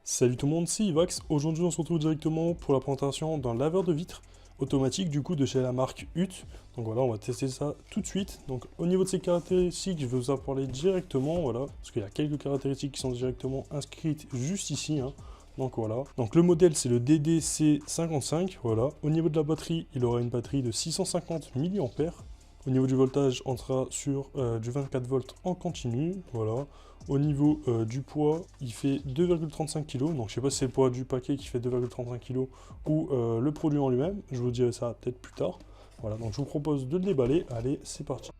Salut tout le monde, c'est Ivax. Aujourd'hui, on se retrouve directement pour la présentation d'un laveur de vitres automatique du coup de chez la marque UT. Donc voilà, on va tester ça tout de suite. Donc au niveau de ses caractéristiques, je vais vous en parler directement, voilà, parce qu'il y a quelques caractéristiques qui sont directement inscrites juste ici, hein. Donc voilà. Donc le modèle c'est le DDC55, voilà. Au niveau de la batterie, il aura une batterie de 650 mAh. Au niveau du voltage, on sera sur du 24 volts en continu, voilà. Au niveau du poids, il fait 2,35 kg, donc je sais pas si c'est le poids du paquet qui fait 2,35 kg ou le produit en lui-même, je vous dirai ça peut-être plus tard. Voilà, donc je vous propose de le déballer, allez, c'est parti.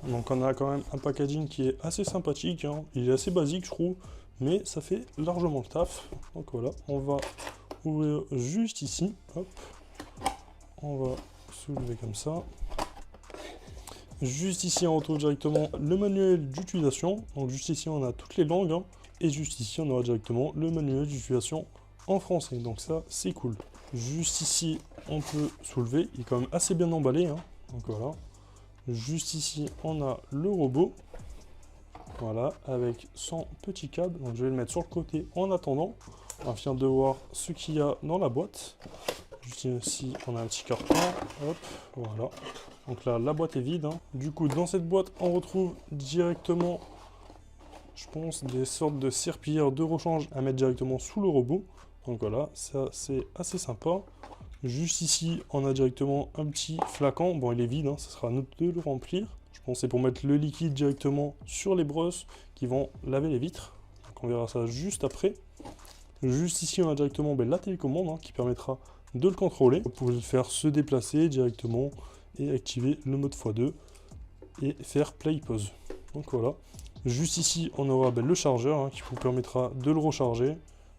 Donc on a quand même un packaging qui est assez sympathique, hein. Il est assez basique je trouve, mais ça fait largement le taf. Donc voilà, on va ouvrir juste ici, hop, on va soulever comme ça. Juste ici on retrouve directement le manuel d'utilisation, donc juste ici on a toutes les langues, hein. Et juste ici on aura directement le manuel d'utilisation en français, donc ça c'est cool. Juste ici on peut soulever, il est quand même assez bien emballé, hein. Donc voilà. Juste ici, on a le robot, voilà, avec son petit câble. Donc je vais le mettre sur le côté en attendant, afin de voir ce qu'il y a dans la boîte. Juste ici, on a un petit carton, hop, voilà. Donc là, la boîte est vide, hein. Du coup, dans cette boîte, on retrouve directement, je pense, des sortes de serpillères de rechange à mettre directement sous le robot. Donc voilà, ça c'est assez sympa. Juste ici, on a directement un petit flacon. Bon, il est vide, hein, ça sera à nous de le remplir. Je pense que c'est pour mettre le liquide directement sur les brosses qui vont laver les vitres. Donc on verra ça juste après. Juste ici, on a directement la télécommande, hein, qui permettra de le contrôler. Vous pouvez le faire se déplacer directement et activer le mode x2 et faire play pause. Donc voilà. Juste ici, on aura le chargeur, hein, qui vous permettra de le recharger.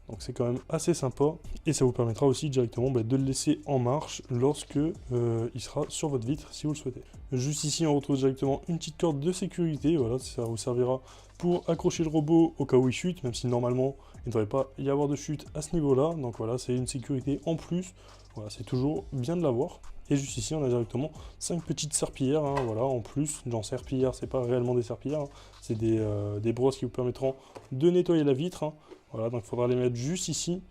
Donc c'est quand même assez sympa et ça vous permettra aussi directement de le laisser en marche lorsque il sera sur votre vitre si vous le souhaitez. Juste ici on retrouve directement une petite corde de sécurité, voilà, ça vous servira pour accrocher le robot au cas où il chute, même si normalement il ne devrait pas y avoir de chute à ce niveau là. Donc voilà, c'est une sécurité en plus, voilà, c'est toujours bien de l'avoir. Et juste ici on a directement 5 petites serpillères, hein, voilà, en plus. Genre serpillères, c'est pas réellement des serpillères, hein, c'est des brosses qui vous permettront de nettoyer la vitre, hein. Voilà, donc il faudra les mettre juste ici.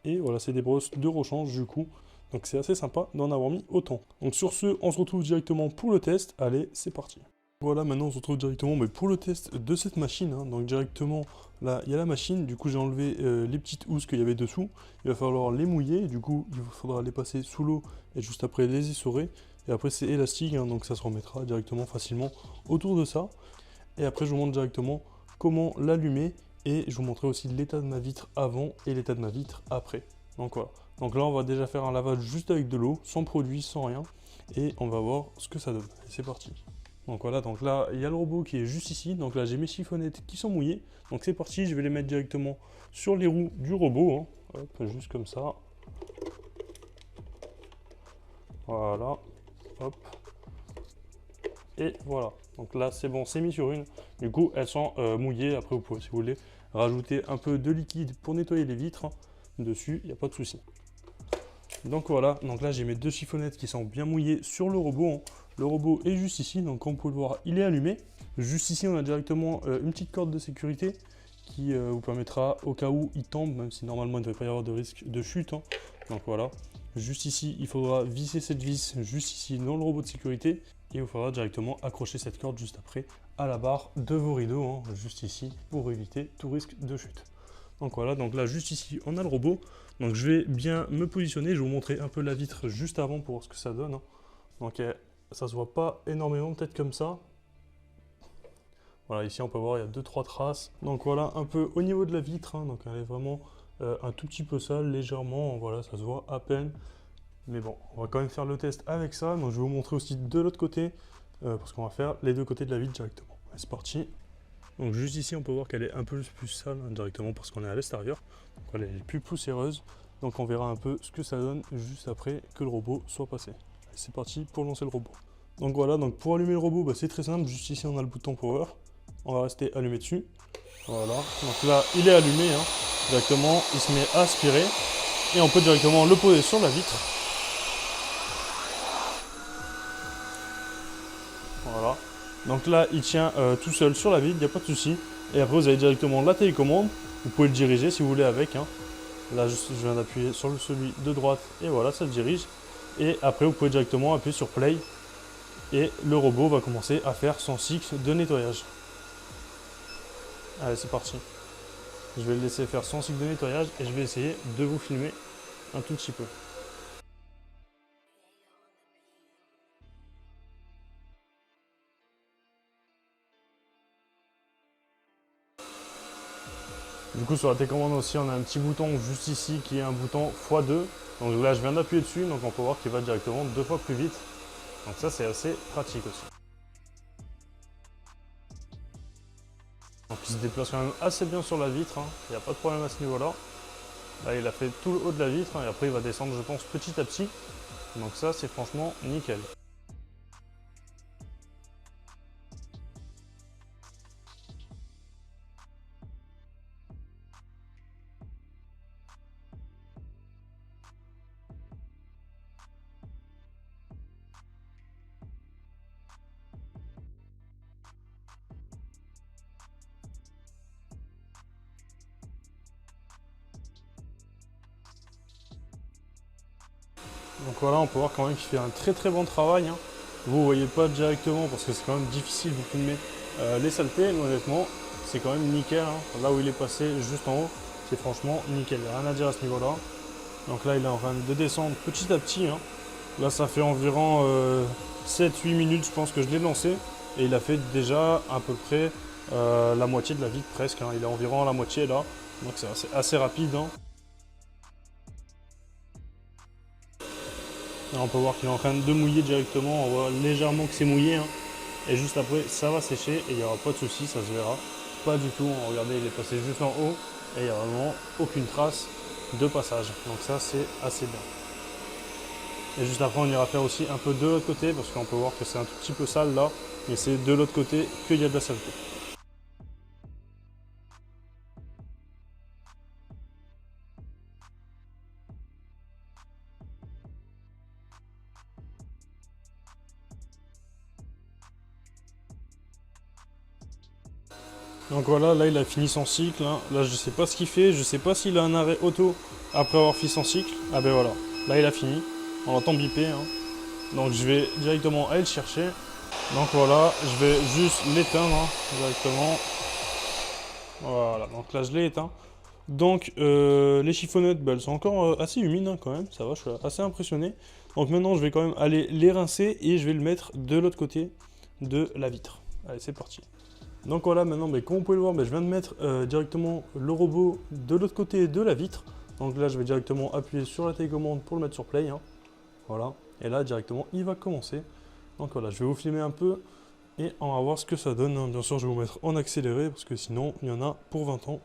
Et voilà, c'est des brosses de rechange du coup. Donc c'est assez sympa d'en avoir mis autant. Donc sur ce, on se retrouve directement pour le test. Allez, c'est parti. Voilà, maintenant on se retrouve directement pour le test de cette machine, hein. Donc directement, là, il y a la machine. Du coup, j'ai enlevé les petites housses qu'il y avait dessous. Il va falloir les mouiller. Du coup, il faudra les passer sous l'eau et juste après les essorer. Et après, c'est élastique, hein, donc ça se remettra directement facilement autour de ça. Et après, je vous montre directement comment l'allumer. Et je vous montrerai aussi l'état de ma vitre avant et l'état de ma vitre après. Donc voilà. Donc là, on va déjà faire un lavage juste avec de l'eau, sans produit, sans rien. Et on va voir ce que ça donne. C'est parti. Donc voilà, donc là, il y a le robot qui est juste ici. Donc là, j'ai mes chiffonnettes qui sont mouillées. Donc c'est parti, je vais les mettre directement sur les roues du robot, hein. Hop, juste comme ça. Voilà. Hop. Et voilà, donc là c'est bon, c'est mis sur une. Du coup elles sont mouillées. Après vous pouvez, si vous voulez, rajouter un peu de liquide pour nettoyer les vitres, hein, dessus, il n'y a pas de souci. Donc voilà, donc là j'ai mes deux chiffonnettes qui sont bien mouillées sur le robot, hein. Le robot est juste ici, donc comme vous pouvez le voir, il est allumé. Juste ici on a directement une petite corde de sécurité qui vous permettra, au cas où il tombe, même si normalement il ne devrait pas y avoir de risque de chute, hein. Donc voilà, juste ici il faudra visser cette vis juste ici dans le robot de sécurité. Et il vous faudra directement accrocher cette corde juste après à la barre de vos rideaux, hein, juste ici, pour éviter tout risque de chute. Donc voilà, donc là juste ici on a le robot. Donc je vais bien me positionner, je vais vous montrer un peu la vitre juste avant pour voir ce que ça donne, hein. Donc ça se voit pas énormément, peut-être comme ça. Voilà, ici on peut voir il y a 2-3 traces. Donc voilà un peu au niveau de la vitre, hein, donc elle est vraiment un tout petit peu sale, légèrement, voilà, ça se voit à peine. Mais bon, on va quand même faire le test avec ça. Donc je vais vous montrer aussi de l'autre côté, parce qu'on va faire les deux côtés de la vitre directement. C'est parti. Donc juste ici, on peut voir qu'elle est un peu plus sale, hein, directement parce qu'on est à l'extérieur. Donc elle est plus poussiéreuse. Donc on verra un peu ce que ça donne juste après que le robot soit passé. C'est parti pour lancer le robot. Donc voilà, donc pour allumer le robot, c'est très simple. Juste ici, on a le bouton power. On va rester allumé dessus. Voilà. Donc là, il est allumé, hein, directement. Il se met à aspirer. Et on peut directement le poser sur la vitre. Voilà. Donc là, il tient tout seul sur la vitre, il n'y a pas de souci. Et après, vous avez directement la télécommande. Vous pouvez le diriger si vous voulez avec. Hein. Là, je viens d'appuyer sur celui de droite et voilà, ça le dirige. Et après, vous pouvez directement appuyer sur Play. Et le robot va commencer à faire son cycle de nettoyage. Allez, c'est parti. Je vais le laisser faire son cycle de nettoyage et je vais essayer de vous filmer un tout petit peu. Du coup, sur la télécommande aussi, on a un petit bouton juste ici qui est un bouton x2. Donc là, je viens d'appuyer dessus, donc on peut voir qu'il va directement 2 fois plus vite. Donc ça, c'est assez pratique aussi. Donc il se déplace quand même assez bien sur la vitre, hein. Il n'y a pas de problème à ce niveau-là. Là, il a fait tout le haut de la vitre, hein, et après il va descendre, je pense, petit à petit. Donc ça, c'est franchement nickel. Donc voilà, on peut voir quand même qu'il fait un très très bon travail. Hein. Vous ne voyez pas directement parce que c'est quand même difficile de filmer les saletés, mais honnêtement, c'est quand même nickel. Hein. Là où il est passé juste en haut, c'est franchement nickel. Il n'y a rien à dire à ce niveau-là. Donc là, il est en train de descendre petit à petit. Hein. Là, ça fait environ 7-8 minutes, je pense que je l'ai lancé. Et il a fait déjà à peu près la moitié de la vitre presque. Hein. Il est environ à la moitié là. Donc c'est assez rapide. Hein. Là, on peut voir qu'il est en train de mouiller directement. On voit légèrement que c'est mouillé. Hein. Et juste après, ça va sécher et il n'y aura pas de souci, ça se verra. Pas du tout. Regardez, il est passé juste en haut et il n'y a vraiment aucune trace de passage. Donc ça, c'est assez bien. Et juste après, on ira faire aussi un peu de l'autre côté parce qu'on peut voir que c'est un tout petit peu sale là. Et c'est de l'autre côté qu'il y a de la saleté. Donc voilà, là il a fini son cycle. Hein. Là je sais pas ce qu'il fait, je sais pas s'il a un arrêt auto après avoir fini son cycle. Ah ben voilà, là il a fini. On l'entend biper. Hein. Donc je vais directement aller le chercher. Donc voilà, je vais juste l'éteindre hein, directement. Voilà, donc là je l'ai éteint. Donc les chiffonnettes, bah, elles sont encore assez humides hein, quand même, ça va, je suis assez impressionné. Donc maintenant je vais quand même aller les rincer et je vais le mettre de l'autre côté de la vitre. Allez, c'est parti. Donc voilà, maintenant, mais comme vous pouvez le voir, je viens de mettre directement le robot de l'autre côté de la vitre. Donc là, je vais directement appuyer sur la télécommande pour le mettre sur play. Hein. Voilà, et là, directement, il va commencer. Donc voilà, je vais vous filmer un peu et on va voir ce que ça donne. Hein. Bien sûr, je vais vous mettre en accéléré parce que sinon, il y en a pour 20 ans.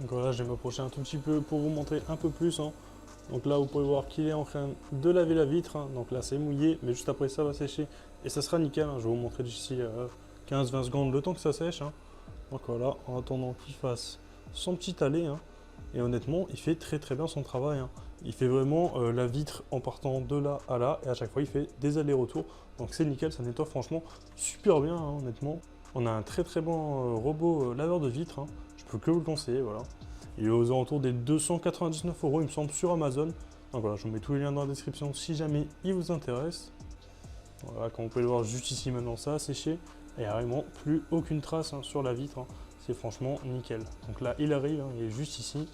Donc voilà, je vais m'approcher un tout petit peu pour vous montrer un peu plus. Hein. Donc là, vous pouvez voir qu'il est en train de laver la vitre. Hein. Donc là, c'est mouillé, mais juste après, ça va sécher. Et ça sera nickel. Hein. Je vais vous montrer d'ici 15-20 secondes le temps que ça sèche. Hein. Donc voilà, en attendant qu'il fasse son petit aller. Hein. Et honnêtement, il fait très très bien son travail. Hein. Il fait vraiment la vitre en partant de là à là. Et à chaque fois, il fait des allers-retours. Donc c'est nickel, ça nettoie franchement super bien, hein, honnêtement. On a un très très bon robot laveur de vitres. Hein. Je peux que vous le conseiller, voilà. Il est aux alentours des 299 €, il me semble, sur Amazon. Donc voilà, je vous mets tous les liens dans la description si jamais il vous intéresse. Voilà, comme vous pouvez le voir juste ici maintenant, ça a séché. Et il n'y a vraiment plus aucune trace hein, sur la vitre. Hein. C'est franchement nickel. Donc là, il arrive, hein, il est juste ici.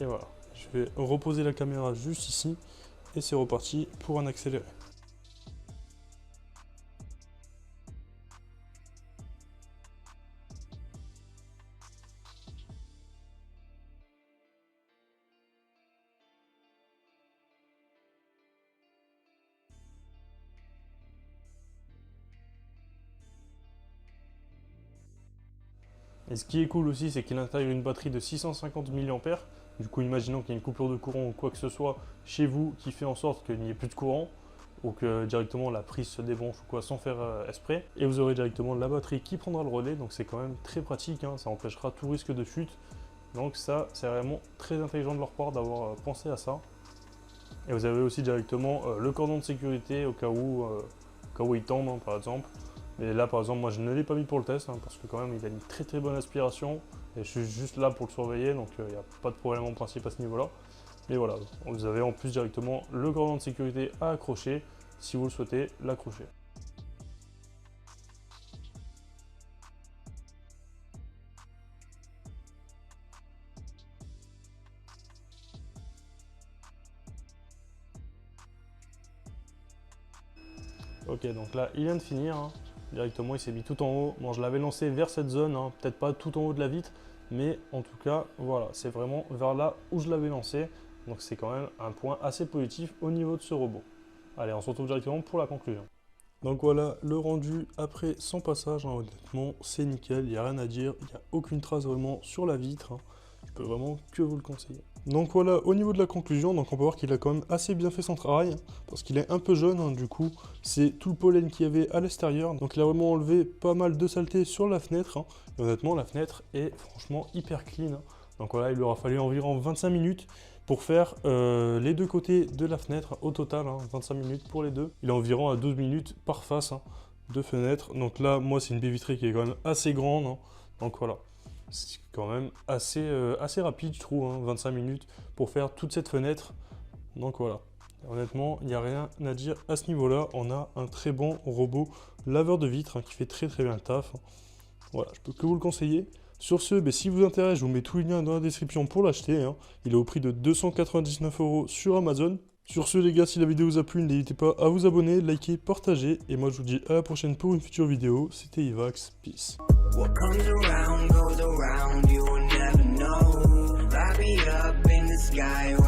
Et voilà, je vais reposer la caméra juste ici. Et c'est reparti pour un accéléré. Et ce qui est cool aussi, c'est qu'il intègre une batterie de 650 mAh. Du coup, imaginons qu'il y ait une coupure de courant ou quoi que ce soit chez vous qui fait en sorte qu'il n'y ait plus de courant ou que directement la prise se débranche ou quoi sans faire exprès. Et vous aurez directement la batterie qui prendra le relais, donc c'est quand même très pratique, hein, ça empêchera tout risque de chute. Donc ça, c'est vraiment très intelligent de leur part d'avoir pensé à ça. Et vous avez aussi directement le cordon de sécurité au cas où il tombe, hein, par exemple. Mais là, par exemple, moi je ne l'ai pas mis pour le test, hein, parce que quand même il a une très bonne aspiration. Et je suis juste là pour le surveiller, donc il n'y a pas de problème en principe à ce niveau-là. Et voilà, vous avez en plus directement le cordon de sécurité à accrocher, si vous le souhaitez l'accrocher. Ok, donc là il vient de finir, hein. Directement il s'est mis tout en haut. Bon, je l'avais lancé vers cette zone, hein, peut-être pas tout en haut de la vitre, mais en tout cas voilà, c'est vraiment vers là où je l'avais lancé. Donc c'est quand même un point assez positif au niveau de ce robot. Allez, on se retrouve directement pour la conclusion. Donc voilà le rendu après son passage, hein, honnêtement c'est nickel, il n'y a rien à dire, il n'y a aucune trace vraiment sur la vitre, hein. Je peux vraiment que vous le conseiller. Donc voilà, au niveau de la conclusion, donc on peut voir qu'il a quand même assez bien fait son travail, parce qu'il est un peu jeune, hein, du coup, c'est tout le pollen qu'il y avait à l'extérieur, donc il a vraiment enlevé pas mal de saleté sur la fenêtre, hein. Et honnêtement, la fenêtre est franchement hyper clean, hein. Donc voilà, il lui aura fallu environ 25 minutes pour faire les deux côtés de la fenêtre, au total, hein, 25 minutes pour les deux. Il est environ à 12 minutes par face, hein, de fenêtre. Donc là, moi, c'est une baie vitrée qui est quand même assez grande, hein. Donc voilà. C'est quand même assez rapide, je trouve, hein, 25 minutes pour faire toute cette fenêtre. Donc voilà, honnêtement, il n'y a rien à dire à ce niveau-là. On a un très bon robot laveur de vitres, hein, qui fait très bien le taf. Voilà, je peux que vous le conseiller. Sur ce, si vous intéresse, je vous mets tous les liens dans la description pour l'acheter, hein. Il est au prix de 299 € sur Amazon. Sur ce les gars, si la vidéo vous a plu, n'hésitez pas à vous abonner, liker, partager. Et moi je vous dis à la prochaine pour une future vidéo. C'était Ivax, peace. What comes around goes around, you will never know. Light me up in the sky.